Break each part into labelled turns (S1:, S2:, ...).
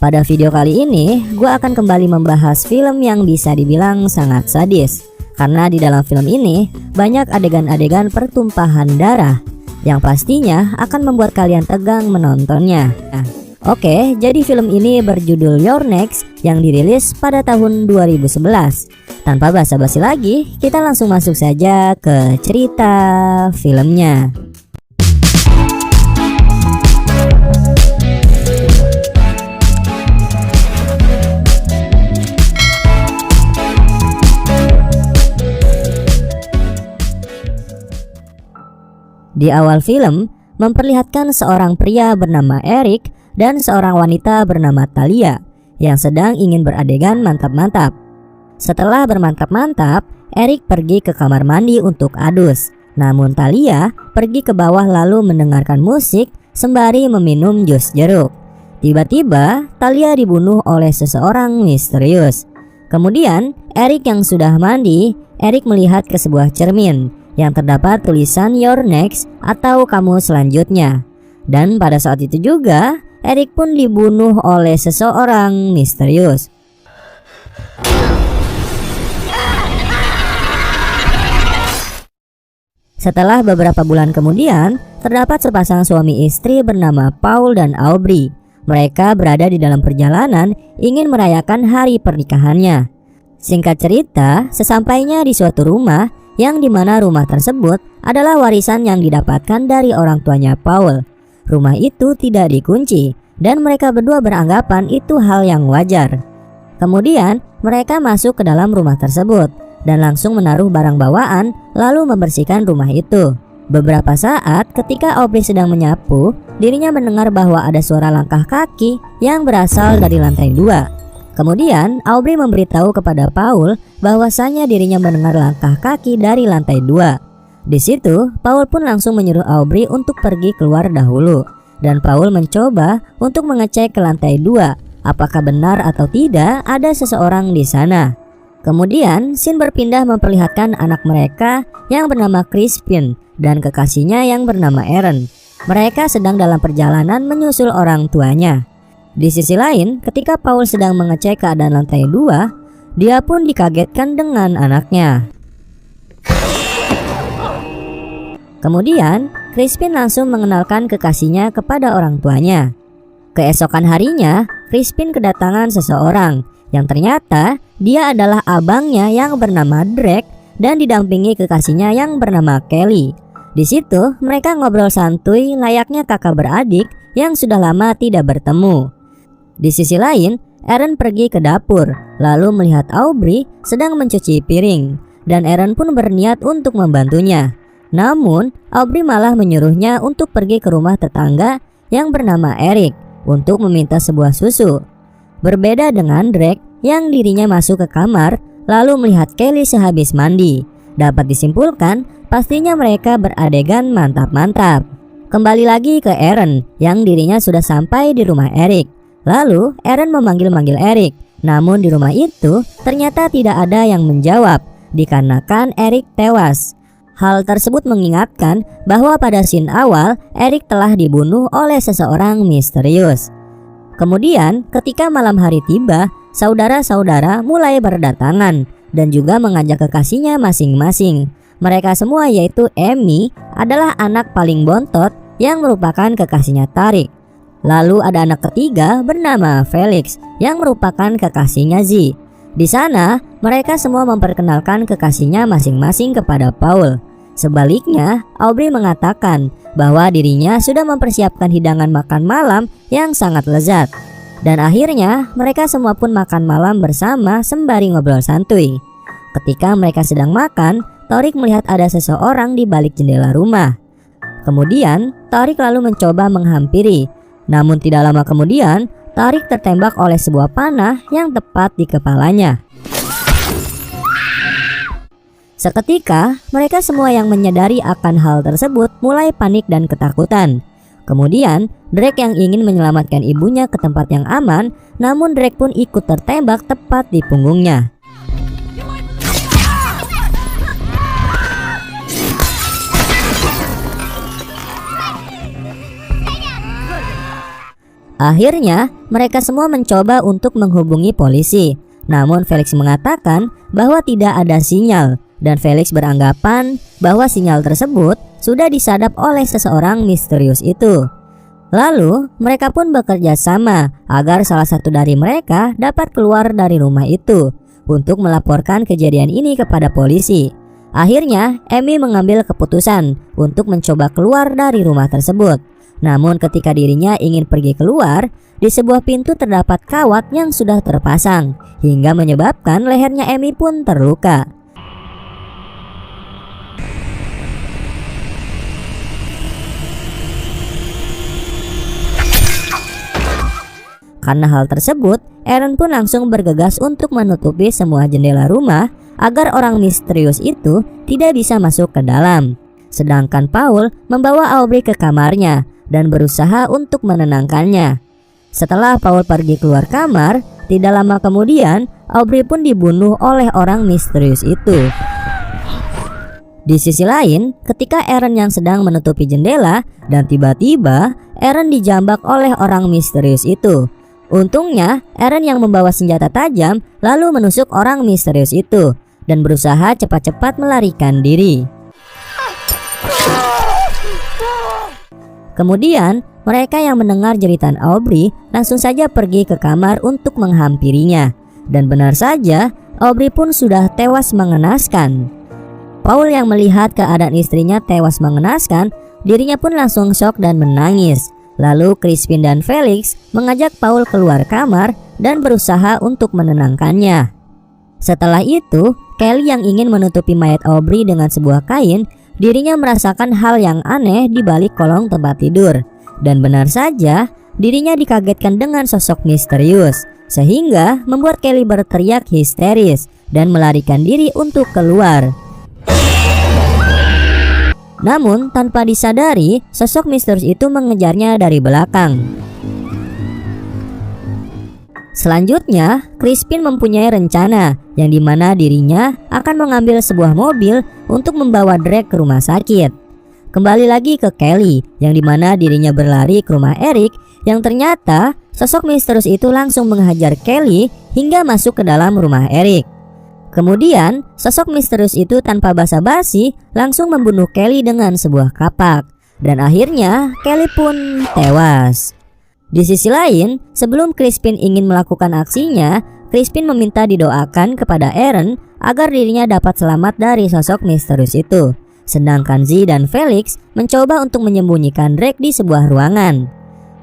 S1: Pada video kali ini, gue akan kembali membahas film yang bisa dibilang sangat sadis. Karena di dalam film ini, banyak adegan-adegan pertumpahan darah yang pastinya akan membuat kalian tegang menontonnya. Oke, jadi film ini berjudul You're Next yang dirilis pada tahun 2011. Tanpa basa-basi lagi, kita langsung masuk saja ke cerita filmnya. Di awal film, memperlihatkan seorang pria bernama Eric dan seorang wanita bernama Talia yang sedang ingin beradegan mantap-mantap. Setelah bermantap-mantap, Eric pergi ke kamar mandi untuk adus. Namun Talia pergi ke bawah lalu mendengarkan musik sembari meminum jus jeruk. Tiba-tiba Talia dibunuh oleh seseorang misterius. Kemudian Eric yang sudah mandi, Eric melihat ke sebuah cermin yang terdapat tulisan You're Next atau kamu selanjutnya. Dan pada saat itu juga Eric pun dibunuh oleh seseorang misterius. Setelah beberapa bulan kemudian, terdapat sepasang suami istri bernama Paul dan Aubrey. Mereka berada di dalam perjalanan ingin merayakan hari pernikahannya. Singkat cerita, sesampainya di suatu rumah yang dimana rumah tersebut adalah warisan yang didapatkan dari orang tuanya Paul. Rumah itu tidak dikunci dan mereka berdua beranggapan itu hal yang wajar. Kemudian mereka masuk ke dalam rumah tersebut dan langsung menaruh barang bawaan lalu membersihkan rumah itu. Beberapa saat ketika Aubrey sedang menyapu, dirinya mendengar bahwa ada suara langkah kaki yang berasal dari lantai 2. Kemudian Aubrey memberitahu kepada Paul bahwasanya dirinya mendengar langkah kaki dari lantai 2. Di situ Paul pun langsung menyuruh Aubrey untuk pergi keluar dahulu. Dan Paul mencoba untuk mengecek ke lantai 2 apakah benar atau tidak ada seseorang di sana. Kemudian scene berpindah memperlihatkan anak mereka yang bernama Crispin dan kekasihnya yang bernama Aaron. Mereka sedang dalam perjalanan menyusul orang tuanya. Di sisi lain, ketika Paul sedang mengecek keadaan lantai 2, dia pun dikagetkan dengan anaknya. Kemudian, Crispin langsung mengenalkan kekasihnya kepada orang tuanya. Keesokan harinya, Crispin kedatangan seseorang yang ternyata dia adalah abangnya yang bernama Drake dan didampingi kekasihnya yang bernama Kelly. Di situ, mereka ngobrol santuy layaknya kakak beradik yang sudah lama tidak bertemu. Di sisi lain, Aaron pergi ke dapur lalu melihat Aubrey sedang mencuci piring dan Aaron pun berniat untuk membantunya. Namun, Aubrey malah menyuruhnya untuk pergi ke rumah tetangga yang bernama Eric untuk meminta sebuah susu. Berbeda dengan Drake yang dirinya masuk ke kamar lalu melihat Kelly sehabis mandi. Dapat disimpulkan, pastinya mereka beradegan mantap-mantap. Kembali lagi ke Aaron yang dirinya sudah sampai di rumah Eric. Lalu Aaron memanggil-manggil Eric, namun di rumah itu ternyata tidak ada yang menjawab dikarenakan Eric tewas. Hal tersebut mengingatkan bahwa pada scene awal Eric telah dibunuh oleh seseorang misterius. Kemudian ketika malam hari tiba, saudara-saudara mulai berdatangan dan juga mengajak kekasihnya masing-masing. Mereka semua yaitu Amy adalah anak paling bontot yang merupakan kekasihnya Tariq. Lalu ada anak ketiga bernama Felix yang merupakan kekasihnya Z. Di sana mereka semua memperkenalkan kekasihnya masing-masing kepada Paul. Sebaliknya, Aubrey mengatakan bahwa dirinya sudah mempersiapkan hidangan makan malam yang sangat lezat. Dan akhirnya mereka semua pun makan malam bersama sembari ngobrol santuy. Ketika mereka sedang makan, Tariq melihat ada seseorang di balik jendela rumah. Kemudian Tariq lalu mencoba menghampiri. Namun tidak lama kemudian, Tariq tertembak oleh sebuah panah yang tepat di kepalanya. Seketika, mereka semua yang menyadari akan hal tersebut mulai panik dan ketakutan. Kemudian, Drake yang ingin menyelamatkan ibunya ke tempat yang aman, namun Drake pun ikut tertembak tepat di punggungnya. Akhirnya, mereka semua mencoba untuk menghubungi polisi. Namun Felix mengatakan bahwa tidak ada sinyal, dan Felix beranggapan bahwa sinyal tersebut sudah disadap oleh seseorang misterius itu. Lalu, mereka pun bekerja sama agar salah satu dari mereka dapat keluar dari rumah itu untuk melaporkan kejadian ini kepada polisi. Akhirnya, Amy mengambil keputusan untuk mencoba keluar dari rumah tersebut. Namun ketika dirinya ingin pergi keluar, di sebuah pintu terdapat kawat yang sudah terpasang, hingga menyebabkan lehernya Amy pun terluka. Karena hal tersebut, Aaron pun langsung bergegas untuk menutupi semua jendela rumah agar orang misterius itu tidak bisa masuk ke dalam. Sedangkan Paul membawa Aubrey ke kamarnya dan berusaha untuk menenangkannya. Setelah Paul pergi keluar kamar, tidak lama kemudian Aubrey pun dibunuh oleh orang misterius itu. Di sisi lain, ketika Aaron yang sedang menutupi jendela dan tiba-tiba Aaron dijambak oleh orang misterius itu. Untungnya, Aaron yang membawa senjata tajam lalu menusuk orang misterius itu dan berusaha cepat-cepat melarikan diri. Kemudian, mereka yang mendengar jeritan Aubrey langsung saja pergi ke kamar untuk menghampirinya. Dan benar saja, Aubrey pun sudah tewas mengenaskan. Paul yang melihat keadaan istrinya tewas mengenaskan, dirinya pun langsung syok dan menangis. Lalu Crispin dan Felix mengajak Paul keluar kamar dan berusaha untuk menenangkannya. Setelah itu, Kelly yang ingin menutupi mayat Aubrey dengan sebuah kain, dirinya merasakan hal yang aneh di balik kolong tempat tidur. Dan benar saja, dirinya dikagetkan dengan sosok misterius, sehingga membuat Kelly berteriak histeris dan melarikan diri untuk keluar. Namun tanpa disadari, sosok misterius itu mengejarnya dari belakang. Selanjutnya, Crispin mempunyai rencana yang dimana dirinya akan mengambil sebuah mobil untuk membawa Drake ke rumah sakit. Kembali lagi ke Kelly yang dimana dirinya berlari ke rumah Eric, yang ternyata sosok misterius itu langsung menghajar Kelly hingga masuk ke dalam rumah Eric. Kemudian, sosok misterius itu tanpa basa-basi langsung membunuh Kelly dengan sebuah kapak. Dan akhirnya Kelly pun tewas. Di sisi lain, sebelum Crispin ingin melakukan aksinya, Crispin meminta didoakan kepada Aaron agar dirinya dapat selamat dari sosok misterius itu. Sedangkan Z dan Felix mencoba untuk menyembunyikan Drake di sebuah ruangan.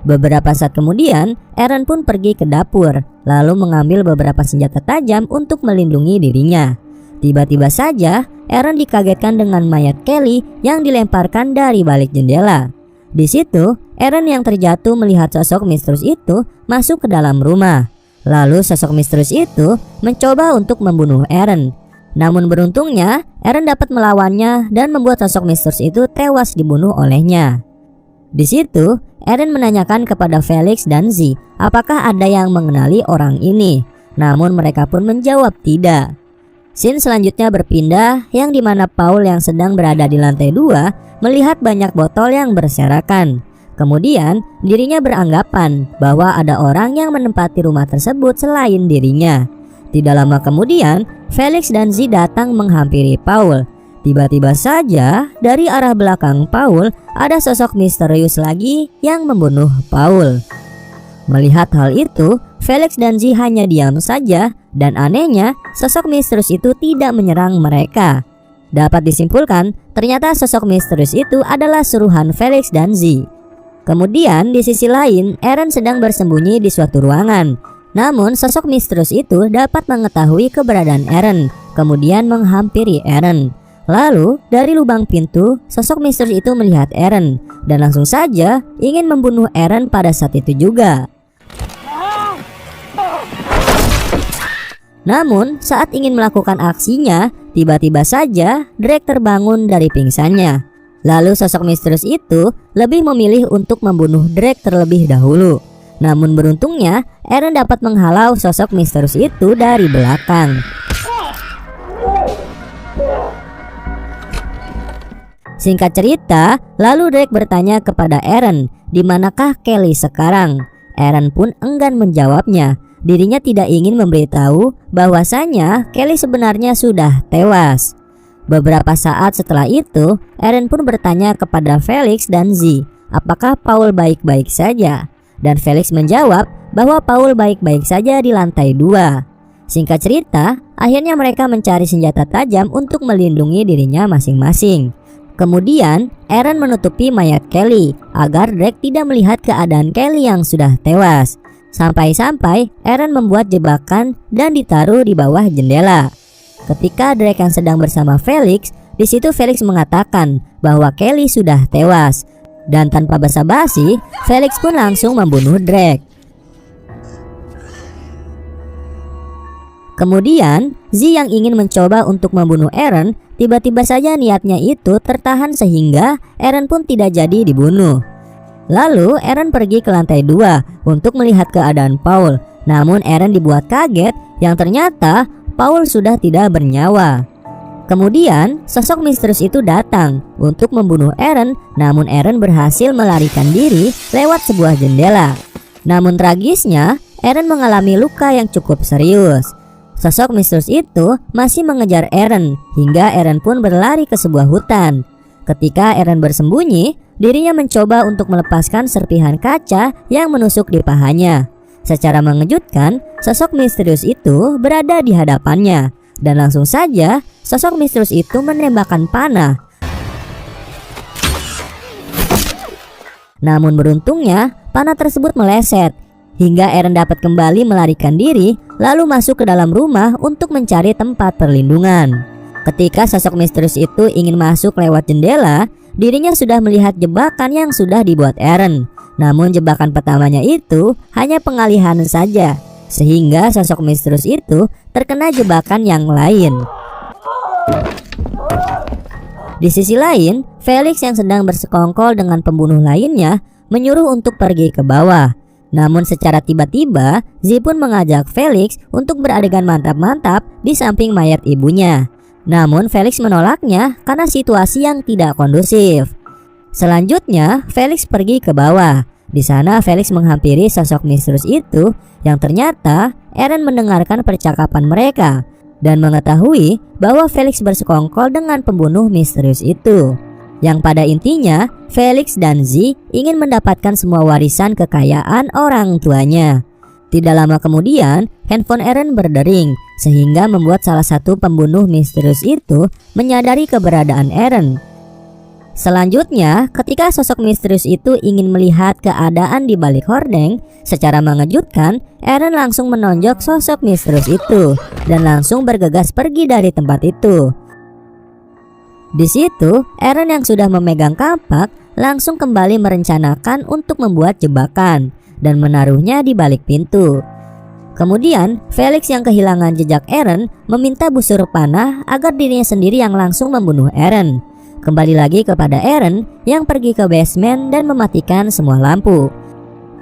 S1: Beberapa saat kemudian, Aaron pun pergi ke dapur, lalu mengambil beberapa senjata tajam untuk melindungi dirinya. Tiba-tiba saja, Aaron dikagetkan dengan mayat Kelly yang dilemparkan dari balik jendela. Di situ, Aaron yang terjatuh melihat sosok misterius itu masuk ke dalam rumah. Lalu sosok misterius itu mencoba untuk membunuh Aaron. Namun beruntungnya, Aaron dapat melawannya dan membuat sosok misterius itu tewas dibunuh olehnya. Di situ, Aaron menanyakan kepada Felix dan Z apakah ada yang mengenali orang ini. Namun mereka pun menjawab tidak. Scene selanjutnya berpindah yang dimana Paul yang sedang berada di lantai 2 melihat banyak botol yang berserakan. Kemudian dirinya beranggapan bahwa ada orang yang menempati rumah tersebut selain dirinya. Tidak lama kemudian Felix dan Z datang menghampiri Paul. Tiba-tiba saja dari arah belakang Paul ada sosok misterius lagi yang membunuh Paul. Melihat hal itu, Felix dan Z hanya diam saja dan anehnya sosok misterius itu tidak menyerang mereka. Dapat disimpulkan, ternyata sosok misterius itu adalah suruhan Felix dan Z. Kemudian di sisi lain, Aaron sedang bersembunyi di suatu ruangan. Namun sosok misterius itu dapat mengetahui keberadaan Aaron, kemudian menghampiri Aaron. Lalu dari lubang pintu, sosok misterius itu melihat Aaron dan langsung saja ingin membunuh Aaron pada saat itu juga. Namun saat ingin melakukan aksinya, tiba-tiba saja Drake terbangun dari pingsannya. Lalu sosok misterius itu lebih memilih untuk membunuh Drake terlebih dahulu. Namun beruntungnya Aaron dapat menghalau sosok misterius itu dari belakang. Singkat cerita, lalu Drake bertanya kepada Aaron, "Di manakah Kelly sekarang?" Eren pun enggan menjawabnya. Dirinya tidak ingin memberitahu bahwasanya Kelly sebenarnya sudah tewas. Beberapa saat setelah itu, Eren pun bertanya kepada Felix dan Z, apakah Paul baik-baik saja? Dan Felix menjawab bahwa Paul baik-baik saja di lantai 2. Singkat cerita, akhirnya mereka mencari senjata tajam untuk melindungi dirinya masing-masing. Kemudian, Eren menutupi mayat Kelly agar Drake tidak melihat keadaan Kelly yang sudah tewas. Sampai-sampai Eren membuat jebakan dan ditaruh di bawah jendela. Ketika Drake yang sedang bersama Felix, di situ Felix mengatakan bahwa Kelly sudah tewas. Dan tanpa basa-basi, Felix pun langsung membunuh Drake. Kemudian, Z yang ingin mencoba untuk membunuh Eren, tiba-tiba saja niatnya itu tertahan sehingga Eren pun tidak jadi dibunuh. Lalu Eren pergi ke lantai 2 untuk melihat keadaan Paul. Namun Eren dibuat kaget yang ternyata Paul sudah tidak bernyawa. Kemudian sosok misterius itu datang untuk membunuh Eren, namun Eren berhasil melarikan diri lewat sebuah jendela. Namun tragisnya, Eren mengalami luka yang cukup serius. Sosok misterius itu masih mengejar Eren hingga Eren pun berlari ke sebuah hutan. Ketika Eren bersembunyi, dirinya mencoba untuk melepaskan serpihan kaca yang menusuk di pahanya. Secara mengejutkan, sosok misterius itu berada di hadapannya. Dan langsung saja, sosok misterius itu menembakkan panah. Namun beruntungnya, panah tersebut meleset hingga Eren dapat kembali melarikan diri lalu masuk ke dalam rumah untuk mencari tempat perlindungan. Ketika sosok misterius itu ingin masuk lewat jendela, dirinya sudah melihat jebakan yang sudah dibuat Eren. Namun jebakan pertamanya itu hanya pengalihan saja, sehingga sosok misterius itu terkena jebakan yang lain. Di sisi lain, Felix yang sedang bersekongkol dengan pembunuh lainnya menyuruh untuk pergi ke bawah. Namun secara tiba-tiba, Z pun mengajak Felix untuk beradegan mantap-mantap di samping mayat ibunya. Namun Felix menolaknya karena situasi yang tidak kondusif. Selanjutnya, Felix pergi ke bawah. Di sana Felix menghampiri sosok misterius itu yang ternyata Eren mendengarkan percakapan mereka dan mengetahui bahwa Felix bersekongkol dengan pembunuh misterius itu. Yang pada intinya, Felix dan Z ingin mendapatkan semua warisan kekayaan orang tuanya. Tidak lama kemudian, handphone Eren berdering sehingga membuat salah satu pembunuh misterius itu menyadari keberadaan Eren. Selanjutnya, ketika sosok misterius itu ingin melihat keadaan di balik hordeng, secara mengejutkan, Eren langsung menonjok sosok misterius itu dan langsung bergegas pergi dari tempat itu. Di situ, Eren yang sudah memegang kampak langsung kembali merencanakan untuk membuat jebakan dan menaruhnya di balik pintu. Kemudian, Felix yang kehilangan jejak Eren meminta busur panah agar dirinya sendiri yang langsung membunuh Eren. Kembali lagi kepada Eren yang pergi ke basement dan mematikan semua lampu.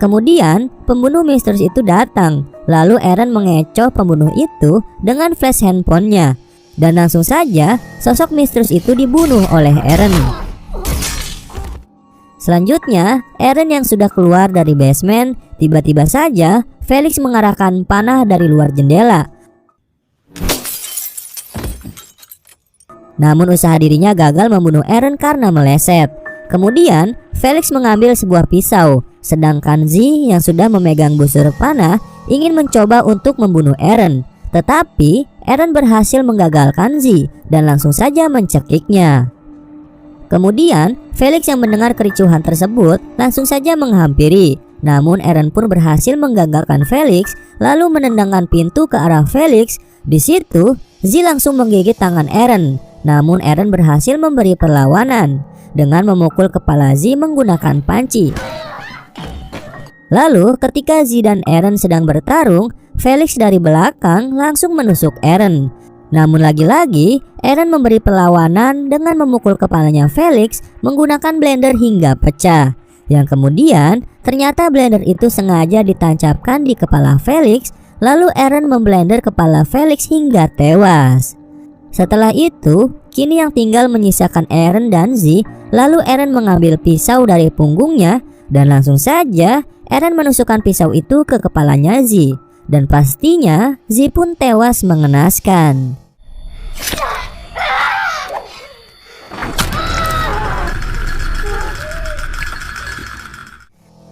S1: Kemudian, pembunuh misterius itu datang. Lalu Eren mengecoh pembunuh itu dengan flash handphonenya. Dan langsung saja, sosok misterius itu dibunuh oleh Eren. Selanjutnya, Eren yang sudah keluar dari basement, tiba-tiba saja Felix mengarahkan panah dari luar jendela. Namun usaha dirinya gagal membunuh Eren karena meleset. Kemudian, Felix mengambil sebuah pisau, sedangkan Z yang sudah memegang busur panah ingin mencoba untuk membunuh Eren. Tetapi, Eren berhasil menggagalkan Z dan langsung saja mencekiknya. Kemudian, Felix yang mendengar kericuhan tersebut langsung saja menghampiri. Namun Eren pun berhasil menggagalkan Felix, lalu menendangkan pintu ke arah Felix. Di situ, Z langsung menggigit tangan Eren. Namun Eren berhasil memberi perlawanan dengan memukul kepala Z menggunakan panci. Lalu ketika Z dan Eren sedang bertarung, Felix dari belakang langsung menusuk Eren. Namun lagi-lagi Eren memberi perlawanan dengan memukul kepalanya Felix menggunakan blender hingga pecah. Yang kemudian ternyata blender itu sengaja ditancapkan di kepala Felix. Lalu Eren memblender kepala Felix hingga tewas. Setelah itu, kini yang tinggal menyisakan Eren dan Z. Lalu Eren mengambil pisau dari punggungnya dan langsung saja Eren menusukkan pisau itu ke kepalanya Z, dan pastinya Z pun tewas mengenaskan.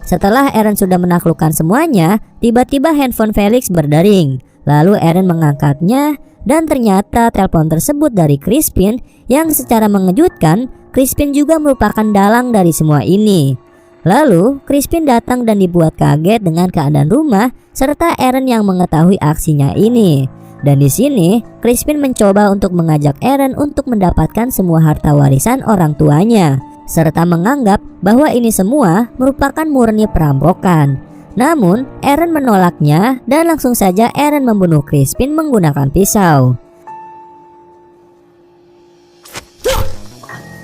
S1: Setelah Eren sudah menaklukkan semuanya, tiba-tiba handphone Felix berdering. Lalu Eren mengangkatnya dan ternyata telepon tersebut dari Crispin yang secara mengejutkan Crispin juga merupakan dalang dari semua ini. Lalu Crispin datang dan dibuat kaget dengan keadaan rumah serta Eren yang mengetahui aksinya ini. Dan di sini Crispin mencoba untuk mengajak Eren untuk mendapatkan semua harta warisan orang tuanya, serta menganggap bahwa ini semua merupakan murni perampokan. Namun Eren menolaknya dan langsung saja Eren membunuh Crispin menggunakan pisau.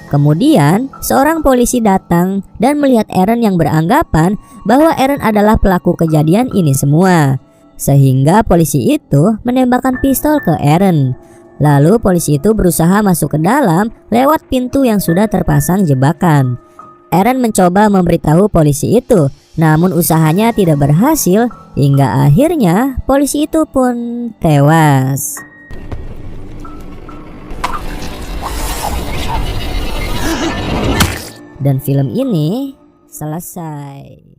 S1: Kemudian seorang polisi datang dan melihat Eren yang beranggapan bahwa Eren adalah pelaku kejadian ini semua. Sehingga polisi itu menembakkan pistol ke Eren. Lalu polisi itu berusaha masuk ke dalam lewat pintu yang sudah terpasang jebakan. Eren mencoba memberitahu polisi itu, namun usahanya tidak berhasil hingga akhirnya polisi itu pun tewas. Dan film ini selesai.